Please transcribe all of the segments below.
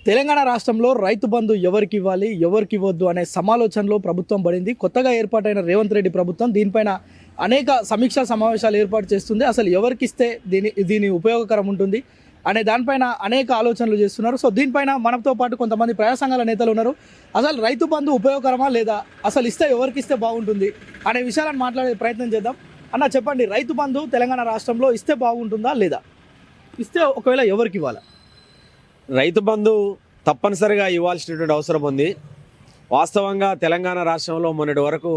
తెలంగాణ రాష్ట్రంలో రైతు బంధు ఎవరికి ఇవ్వాలి ఎవరికి ఇవ్వద్దు అనే సమాలోచనలో ప్రభుత్వం పడింది. కొత్తగా ఏర్పాటైన రేవంత్ రెడ్డి ప్రభుత్వం దీనిపైన అనేక సమీక్షా సమావేశాలు ఏర్పాటు చేస్తుంది. అసలు ఎవరికి ఇస్తే దీని ఉపయోగకరం ఉంటుంది అనే దానిపైన అనేక ఆలోచనలు చేస్తున్నారు. సో దీనిపైన మనతో పాటు కొంతమంది ప్రజా సంఘాల నేతలు ఉన్నారు. అసలు రైతు బంధు ఉపయోగకరమా లేదా, అసలు ఇస్తే ఎవరికి ఇస్తే బాగుంటుంది అనే విషయాలను మాట్లాడే ప్రయత్నం చేద్దాం. అన్న చెప్పండి, రైతు బంధు తెలంగాణ రాష్ట్రంలో ఇస్తే బాగుంటుందా లేదా, ఇస్తే ఒకవేళ ఎవరికి ఇవ్వాలా? రైతు బంధు తప్పనిసరిగా ఇవ్వాల్సినటువంటి అవసరం ఉంది. వాస్తవంగా తెలంగాణ రాష్ట్రంలో మొన్నటి వరకు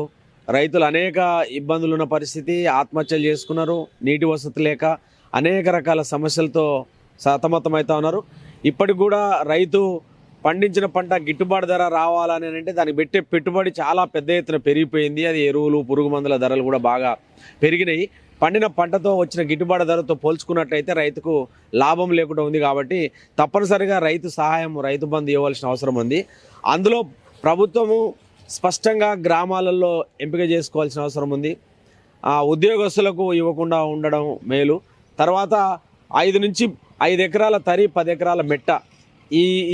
రైతులు అనేక ఇబ్బందులు ఉన్న పరిస్థితి, ఆత్మహత్యలు చేసుకున్నారు, నీటి వసతి లేక అనేక రకాల సమస్యలతో సతమతమవుతా ఉన్నారు. ఇప్పటికి కూడా రైతు పండించిన పంట గిట్టుబాటు ధర రావాలని అంటే దానికి పెట్టే పెట్టుబడి చాలా పెద్ద ఎత్తున పెరిగిపోయింది. అది ఎరువులు, పురుగు మందుల ధరలు కూడా బాగా పెరిగినాయి. పండిన పంటతో వచ్చిన గిట్టుబాటు ధరతో పోల్చుకున్నట్లయితే రైతుకు లాభం లేకుండా ఉంది. కాబట్టి తప్పనిసరిగా రైతు సహాయం, రైతు బంధు ఇవ్వాల్సిన అవసరం ఉంది. అందులో ప్రభుత్వము స్పష్టంగా గ్రామాలలో ఎంపిక చేసుకోవాల్సిన అవసరం ఉంది. ఉద్యోగస్తులకు ఇవ్వకుండా ఉండడం మేలు. తర్వాత 5 నుంచి 5 ఎకరాల తరి, 10 ఎకరాల మెట్ట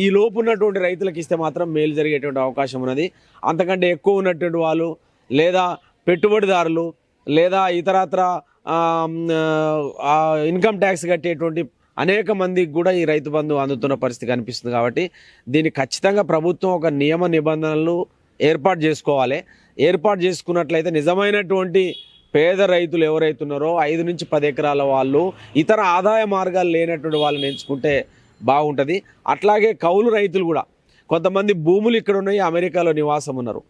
ఈ లోపు ఉన్నటువంటి రైతులకు ఇస్తే మాత్రం మేలు జరిగేటువంటి అవకాశం ఉన్నది. అంతకంటే ఎక్కువ ఉన్నటువంటి వాళ్ళు, లేదా పెట్టుబడిదారులు, లేదా ఇతరత్ర ఇన్కమ్ ట్యాక్స్ కట్టేటువంటి అనేక మందికి కూడా ఈ రైతు బంధు అందుతున్న పరిస్థితి కనిపిస్తుంది. కాబట్టి దీన్ని ఖచ్చితంగా ప్రభుత్వం ఒక నియమ నిబంధనలు ఏర్పాటు చేసుకోవాలి. ఏర్పాటు చేసుకున్నట్లయితే నిజమైనటువంటి పేద రైతులు ఎవరైతున్నారో 5 నుంచి 10 ఎకరాల వాళ్ళు, ఇతర ఆదాయ మార్గాలు లేనటువంటి వాళ్ళని ఎంచుకుంటే బాగుంటుంది. అట్లాగే కౌలు రైతులు కూడా, కొంతమంది భూములు ఇక్కడ ఉన్నాయి, అమెరికాలో నివాసం ఉన్నారు.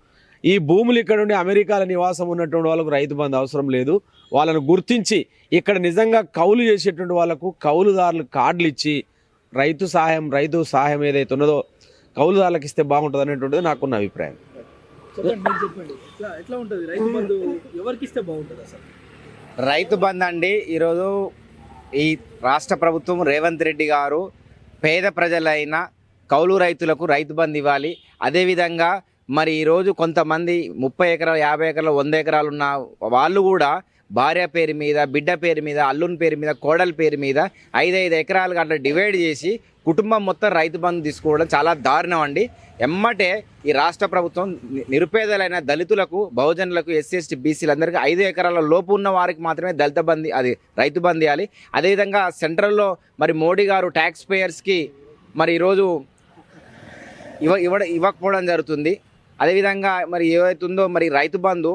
ఈ భూములు ఇక్కడ ఉండి అమెరికాలో నివాసం ఉన్నటువంటి వాళ్ళకు రైతు బంధు అవసరం లేదు. వాళ్ళను గుర్తించి ఇక్కడ నిజంగా కౌలు చేసేటువంటి వాళ్ళకు కౌలుదారులు కార్డులు ఇచ్చి రైతు సహాయం ఏదైతే ఉన్నదో కౌలుదారులకు ఇస్తే బాగుంటుంది అనేటువంటిది నాకున్న అభిప్రాయం. ఎట్లా ఉంటుంది రైతు బంధు ఎవరికి ఇస్తే బాగుంటుంది? అసలు రైతు బంధు అండి, ఈరోజు ఈ రాష్ట్ర ప్రభుత్వం రేవంత్ రెడ్డి గారు పేద ప్రజలైన కౌలు రైతులకు రైతు బంధు ఇవ్వాలి. అదేవిధంగా మరి ఈరోజు కొంతమంది 30 ఎకరాలు, 50 ఎకరాలు, 100 ఎకరాలు ఉన్న వాళ్ళు కూడా భార్య పేరు మీద, బిడ్డ పేరు మీద, అల్లుని పేరు మీద, కోడల పేరు మీద 5 ఎకరాలుగా అట్లా డివైడ్ చేసి కుటుంబం మొత్తం రైతు బంధు తీసుకోవడం చాలా దారుణం అండి. ఎమ్మటే ఈ రాష్ట్ర ప్రభుత్వం నిరుపేదలైన దళితులకు, బహుజనులకు, ఎస్సీ ఎస్టీ బీసీలందరికీ 5 ఎకరాల లోపు ఉన్న వారికి మాత్రమే దళిత బంధు, అది రైతు బంధు ఇవ్వాలి. అదేవిధంగా సెంట్రల్లో మరి మోడీ గారు ట్యాక్స్ పేయర్స్కి మరి ఈరోజు ఇవ్వకపోవడం జరుగుతుంది. అదేవిధంగా మరి ఏవైతుందో మరి రైతు బంధు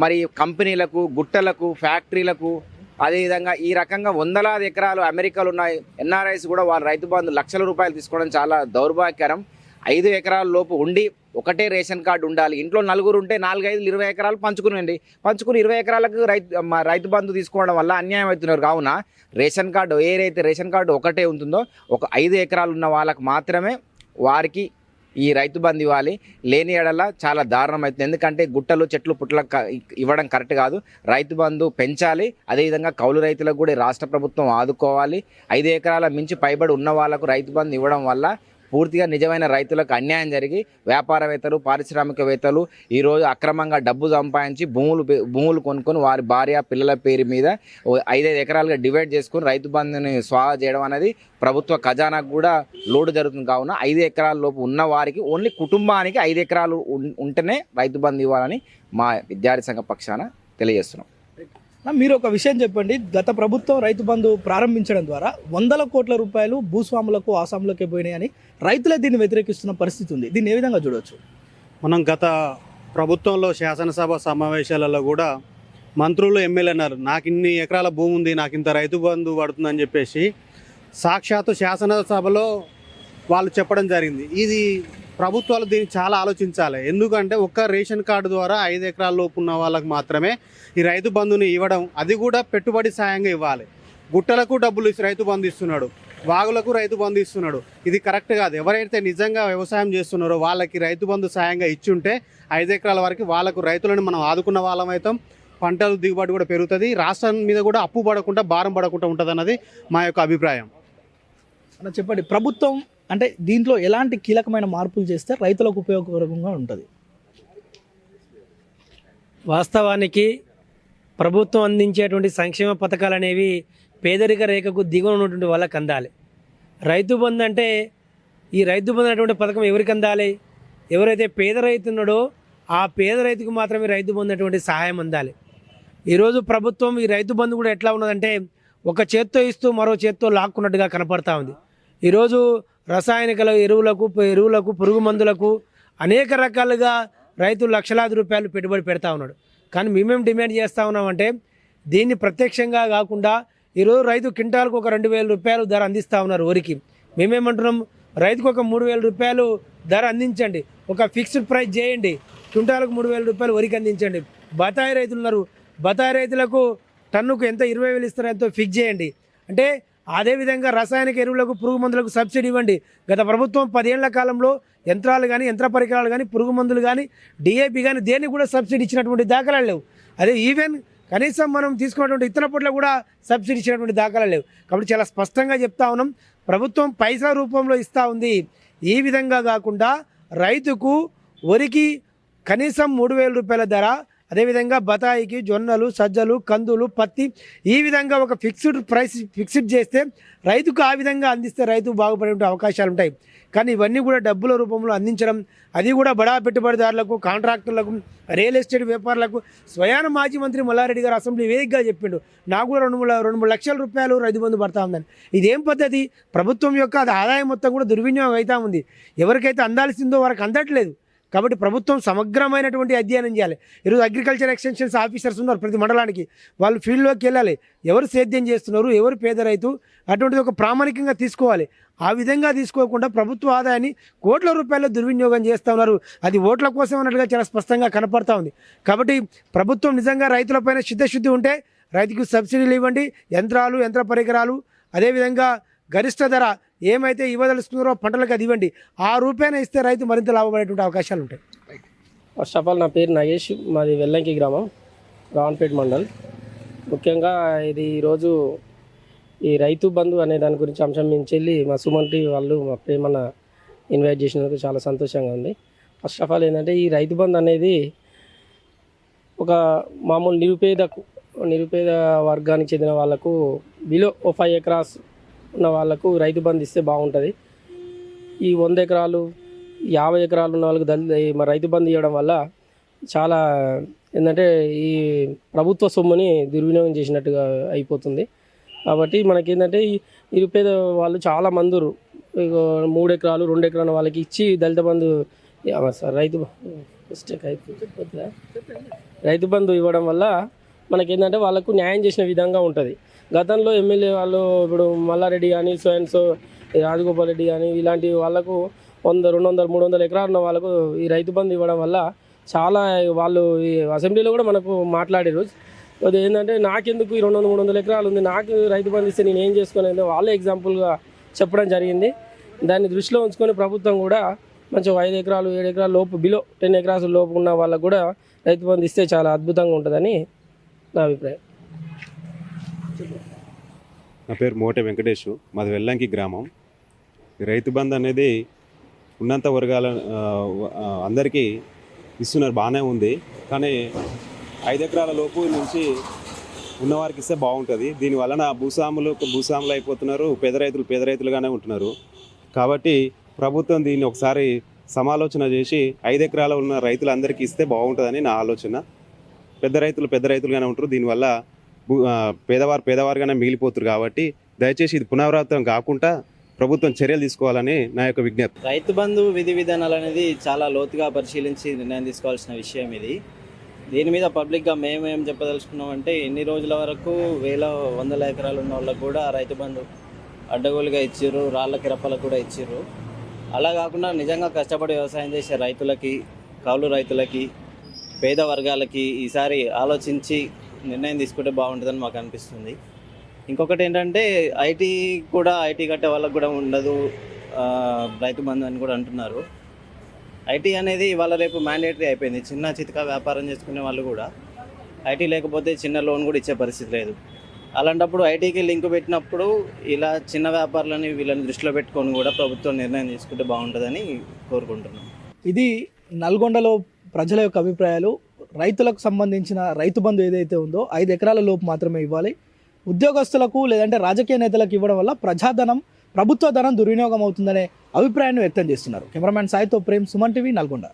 మరి కంపెనీలకు, గుట్టలకు, ఫ్యాక్టరీలకు, అదేవిధంగా ఈ రకంగా వందలాది ఎకరాలు అమెరికాలో ఉన్న ఎన్ఆర్ఐస్ కూడా వాళ్ళ రైతు బంధు లక్షల రూపాయలు తీసుకోవడం చాలా దౌర్భాగ్యకరం. 5 ఎకరాల లోపు ఉండి ఒకటే రేషన్ కార్డు ఉండాలి. ఇంట్లో 4 ఉంటే 4, 5, 20 ఎకరాలు పంచుకుని 20 ఎకరాలకు రైతు బంధు తీసుకోవడం వల్ల అన్యాయం అవుతున్నారు. కావున రేషన్ కార్డు ఏదైతే రేషన్ కార్డు ఒకటే ఉంటుందో ఒక 5 ఎకరాలు ఉన్న వాళ్ళకు మాత్రమే వారికి ఈ రైతు బంధు ఇవ్వాలి. లేని ఎడల చాలా దారుణం అవుతుంది. ఎందుకంటే గుట్టలు, చెట్లు, పుట్టలకు ఇవ్వడం కరెక్ట్ కాదు. రైతు బంధు పెంచాలి. అదేవిధంగా కౌలు రైతులకు కూడా రాష్ట్ర ప్రభుత్వం ఆదుకోవాలి. 5 ఎకరాల మించి పైబడి ఉన్న వాళ్ళకు రైతు బంధు ఇవ్వడం వల్ల పూర్తిగా నిజమైన రైతులకు అన్యాయం జరిగి వ్యాపారవేత్తలు, పారిశ్రామికవేత్తలు ఈరోజు అక్రమంగా డబ్బు సంపాదించి భూములు కొనుక్కొని వారి భార్య, పిల్లల పేరు మీద 5 ఎకరాలుగా డివైడ్ చేసుకొని రైతు బంధుని స్వాహా చేయడం అనేది ప్రభుత్వ ఖజానాకు కూడా లోటు జరుగుతుంది. కావున 5 ఎకరాల లోపు ఉన్న వారికి ఓన్లీ కుటుంబానికి 5 ఎకరాలు ఉంటేనే రైతు బంధు ఇవ్వాలని మా విద్యార్థి సంఘ పక్షాన తెలియజేస్తున్నాం. మీరు ఒక విషయం చెప్పండి, గత ప్రభుత్వం రైతు బంధు ప్రారంభించడం ద్వారా 100 కోట్ల రూపాయలు భూస్వాములకు, ఆసాములకే పోయినాయని రైతులే దీన్ని వ్యతిరేకిస్తున్న పరిస్థితి ఉంది. దీన్ని ఏ విధంగా చూడవచ్చు? మనం గత ప్రభుత్వంలో శాసనసభ సమావేశాలలో కూడా మంత్రులు, ఎమ్మెల్యే అన్నారు, నాకు ఇన్ని ఎకరాల భూమి ఉంది, నాకు ఇంత రైతు బంధు పడుతుందని చెప్పేసి సాక్షాత్తు శాసనసభలో వాళ్ళు చెప్పడం జరిగింది. ఇది ప్రభుత్వాలు దీన్ని చాలా ఆలోచించాలి. ఎందుకంటే ఒక్క రేషన్ కార్డు ద్వారా 5 ఎకరాల లోపు ఉన్న వాళ్ళకు మాత్రమే ఈ రైతు బంధుని ఇవ్వడం, అది కూడా పెట్టుబడి సాయంగా ఇవ్వాలి. గుట్టలకు డబ్బులు రైతు బంధు ఇస్తున్నాడు, వాగులకు రైతు బంధు ఇస్తున్నాడు. ఇది కరెక్ట్ కాదు. ఎవరైతే నిజంగా వ్యవసాయం చేస్తున్నారో వాళ్ళకి రైతు బంధు సాయంగా ఇచ్చుంటే 5 ఎకరాల వరకు వాళ్ళకు రైతులను మనం ఆదుకున్న వాళ్ళం అవుతాం. పంటలు దిగుబడి కూడా పెరుగుతుంది. రాష్ట్రం మీద కూడా అప్పు పడకుండా, భారం పడకుండా ఉంటుంది అన్నది మా యొక్క అభిప్రాయం. అన్న చెప్పండి, ప్రభుత్వం అంటే దీంట్లో ఎలాంటి కీలకమైన మార్పులు చేస్తే రైతులకు ఉపయోగకరంగా ఉంటుంది? వాస్తవానికి ప్రభుత్వం అందించేటువంటి సంక్షేమ పథకాలు అనేవి పేదరిక రేఖకు దిగువన ఉన్నటువంటి వాళ్ళకి అందాలి. రైతు బంధు అంటే ఈ రైతు బంధు అనేటువంటి పథకం ఎవరికి అందాలి? ఎవరైతే పేద రైతు ఉన్నాడో ఆ పేద రైతుకు మాత్రమే రైతు బంధు అనేటువంటి సహాయం అందాలి. ఈరోజు ప్రభుత్వం ఈ రైతు బంధు కూడా ఎట్లా ఉన్నదంటే ఒక చేత్తో ఇస్తూ మరో చేత్తో లాక్కున్నట్టుగా కనపడతా ఉంది. ఈరోజు రసాయనిక ఎరువులకు పురుగు మందులకు అనేక రకాలుగా రైతులు లక్షలాది రూపాయలు పెట్టుబడి పెడతా ఉన్నాడు. కానీ మేమేం డిమాండ్ చేస్తూ ఉన్నామంటే దీన్ని ప్రత్యక్షంగా కాకుండా ఈరోజు రైతు క్వింటాల్కు ఒక 2,000 రూపాయలు ధర అందిస్తూ ఉన్నారు వరికి. మేమేమంటున్నాం, రైతుకు ఒక 3,000 రూపాయలు ధర అందించండి, ఒక ఫిక్స్డ్ ప్రైస్ చేయండి, క్వింటాల్కు 3,000 రూపాయలు వరికి అందించండి. బత్తాయి రైతులు ఉన్నారు, బత్తాయి రైతులకు టన్నుకు ఎంత 20,000 ఇస్తారో ఎంతో ఫిక్స్ చేయండి. అంటే అదేవిధంగా రసాయనిక ఎరువులకు పురుగు మందులకు సబ్సిడీ ఇవ్వండి. గత ప్రభుత్వం 10 ఏళ్ల కాలంలో యంత్రాలు కానీ యంత్ర పరికరాలు కానీ పురుగు మందులు కానీ డిఏపి కానీ దేనికి కూడా సబ్సిడీ ఇచ్చినటువంటి దాఖలాలు లేవు. అదే ఈవెన్ కనీసం మనం తీసుకున్నటువంటి ఇతర పొట్ల కూడా సబ్సిడీ ఇచ్చినటువంటి దాఖలాలు లేవు. కాబట్టి చాలా స్పష్టంగా చెప్తా ఉన్నాం, ప్రభుత్వం పైసా రూపంలో ఇస్తూ ఉంది. ఈ విధంగా కాకుండా రైతుకు వరికి కనీసం 3,000 రూపాయల ధర, అదేవిధంగా బతాయికి జొన్నలు, సజ్జలు, కందులు, పత్తి ఈ విధంగా ఒక ఫిక్స్డ్ ప్రైస్ ఫిక్స్డ్ చేస్తే రైతుకు ఆ విధంగా అందిస్తే రైతు బాగుపడే అవకాశాలు ఉంటాయి. కానీ ఇవన్నీ కూడా డబ్బుల రూపంలో అందించడం, అది కూడా బడా పెట్టుబడిదారులకు, కాంట్రాక్టర్లకు, రియల్ ఎస్టేట్ వ్యాపారులకు స్వయాన మాజీ మంత్రి మల్లారెడ్డి గారు అసెంబ్లీ వేదికగా చెప్పిండు, నాకు కూడా 2-3 లక్షల రూపాయలు రైతు బంధు పడతా ఉందని. ఇదేం పద్ధతి? ప్రభుత్వం యొక్క అది ఆదాయం మొత్తం కూడా దుర్వినియోగం అవుతా ఉంది. ఎవరికైతే అందాల్సిందో వారికి అందట్లేదు. కాబట్టి ప్రభుత్వం సమగ్రమైనటువంటి అధ్యయనం చేయాలి. ఈరోజు అగ్రికల్చర్ ఎక్స్టెన్షన్స్ ఆఫీసర్స్ ఉన్నారు ప్రతి మండలానికి, వాళ్ళు ఫీల్డ్లోకి వెళ్ళాలి, ఎవరు సేద్యం చేస్తున్నారు, ఎవరు పేద రైతు, అటువంటిది ఒక ప్రామాణికంగా తీసుకోవాలి. ఆ విధంగా తీసుకోకుండా ప్రభుత్వ ఆదాయాన్ని కోట్ల రూపాయల దుర్వినియోగం చేస్తూ ఉన్నారు. అది ఓట్ల కోసం అన్నట్టుగా చాలా స్పష్టంగా కనపడతా ఉంది. కాబట్టి ప్రభుత్వం నిజంగా రైతులపైన చిత్తశుద్ధి ఉంటే రైతుకు సబ్సిడీలు ఇవ్వండి, యంత్రాలు, యంత్ర పరికరాలు, అదేవిధంగా గరిష్ట ధర ఏమైతే ఇవ్వదలుచుకున్నారో పంటలకు అది ఇవ్వండి. ఆ రూపాయన ఇస్తే రైతు మరింత లాభపడేటువంటి అవకాశాలు ఉంటాయి. ఫస్ట్ ఆఫ్ ఆల్ నా పేరు నాగేష్, మాది వెల్లంకి గ్రామం, రావణపేట మండల్. ముఖ్యంగా ఇది ఈరోజు ఈ రైతు బంధు అనే దాని గురించి అంశం నుంచి వెళ్ళి మా సుమంటి వాళ్ళు మా ప్రేమన్న ఇన్వైట్ చేసినందుకు చాలా సంతోషంగా ఉంది. ఫస్ట్ ఆఫ్ ఆల్ ఏంటంటే ఈ రైతు బంధు అనేది ఒక మామూలు నిరుపేద వర్గానికి చెందిన వాళ్ళకు బిలో 5 ఎకరాస్ ఉన్న వాళ్ళకు రైతు బంధు ఇస్తే బాగుంటుంది. ఈ 100 ఎకరాలు 50 ఎకరాలు ఉన్న వాళ్ళకి రైతు బంధు ఇవ్వడం వల్ల చాలా ఏంటంటే ఈ ప్రభుత్వ సొమ్ముని దుర్వినియోగం చేసినట్టుగా అయిపోతుంది. కాబట్టి మనకేంటంటే ఈ నిరుపేద వాళ్ళు చాలా మందురు 3 ఎకరాలు 2 ఎకరాల వాళ్ళకి ఇచ్చి దళిత బంధు రైతు బంధు ఇవ్వడం వల్ల మనకేంటంటే వాళ్ళకు న్యాయం చేసిన విధంగా ఉంటుంది. గతంలో ఎమ్మెల్యే వాళ్ళు ఇప్పుడు మల్లారెడ్డి కానీ సో రాజగోపాల్ రెడ్డి కానీ ఇలాంటి వాళ్ళకు 100, 200, 300 ఎకరాలు ఉన్న వాళ్ళకు ఈ రైతు బంధు ఇవ్వడం వల్ల చాలా వాళ్ళు ఈ అసెంబ్లీలో కూడా మనకు మాట్లాడారు. అది ఏంటంటే నాకెందుకు ఈ 200, 300 ఎకరాలు ఉంది, నాకు రైతు బంధు ఇస్తే నేను ఏం చేసుకునేది వాళ్ళే ఎగ్జాంపుల్గా చెప్పడం జరిగింది. దాన్ని దృష్టిలో ఉంచుకొని ప్రభుత్వం కూడా మంచిగా 5 ఎకరాలు 7 ఎకరాల లోపు బిలో 10 ఎకరాల లోపు ఉన్న వాళ్ళకు కూడా రైతు బంధు ఇస్తే చాలా అద్భుతంగా ఉంటుందని నా అభిప్రాయం. నా పేరు మోటే వెంకటేష్, మాది వెల్లంకి గ్రామం. రైతు బంధు అనేది ఉన్నంత వర్గాల అందరికీ ఇస్తున్నారు, బాగానే ఉంది. కానీ 5 ఎకరాల లోపు నుంచి ఉన్నవారికి ఇస్తే బాగుంటుంది. దీనివలన భూస్వాములు అయిపోతున్నారు, పేద రైతులుగానే ఉంటున్నారు. కాబట్టి ప్రభుత్వం దీన్ని ఒకసారి సమాలోచన చేసి 5 ఎకరాల ఉన్న రైతులందరికీ ఇస్తే బాగుంటుందని నా ఆలోచన. పెద్ద రైతులుగానే ఉంటారు, దీనివల్ల పేదవారుగానే మిగిలిపోతారు. కాబట్టి దయచేసి ఇది పునరావృతం కాకుండా ప్రభుత్వం చర్యలు తీసుకోవాలని నా యొక్క విజ్ఞప్తి. రైతు బంధు విధి విధానాలు అనేది చాలా లోతుగా పరిశీలించి నిర్ణయం తీసుకోవాల్సిన విషయం ఇది. దీని మీద పబ్లిక్గా మేమేం చెప్పదలుచుకున్నామంటే ఎన్ని రోజుల వరకు వందల ఎకరాలు ఉన్న వాళ్ళకు కూడా రైతు బంధు అడ్డగోలుగా ఇచ్చిర్రు, రాళ్ళకి రప్పలకు కూడా ఇచ్చిర్రు. అలా కాకుండా నిజంగా కష్టపడి వ్యవసాయం చేసే రైతులకి, కౌలు రైతులకి, పేద వర్గాలకి ఈసారి ఆలోచించి నిర్ణయం తీసుకుంటే బాగుంటుందని మాకు అనిపిస్తుంది. ఇంకొకటి ఏంటంటే ఐటీ కట్టే వాళ్ళకు కూడా ఉండదు రైతు బంధు అని కూడా అంటున్నారు. ఐటీ అనేది ఇవాళ రేపు మ్యాండేటరీ అయిపోయింది. చిన్న చితకా వ్యాపారం చేసుకునే వాళ్ళు కూడా ఐటీ లేకపోతే చిన్న లోన్ కూడా ఇచ్చే పరిస్థితి లేదు. అలాంటప్పుడు ఐటీకి లింక్ పెట్టినప్పుడు ఇలా చిన్న వ్యాపారులని వీళ్ళని దృష్టిలో పెట్టుకొని కూడా ప్రభుత్వం నిర్ణయం తీసుకుంటే బాగుంటుందని కోరుకుంటున్నాం. ఇది నల్గొండలో ప్రజల యొక్క అభిప్రాయాలు. రైతులకు సంబంధించిన రైతు బంధు ఏదైతే ఉందో 5 ఎకరాల లోపు మాత్రమే ఇవ్వాలి. ఉద్యోగస్తులకు లేదంటే రాజకీయ నేతలకు ఇవ్వడం వల్ల ప్రజాధనం ప్రభుత్వ ధనం దుర్వినియోగం అవుతుందనే అభిప్రాయాన్ని వ్యక్తం చేస్తున్నారు. కెమెరామ్యాన్ సాయితో ప్రేమ్, సుమన్ టీవీ, నల్గొండ.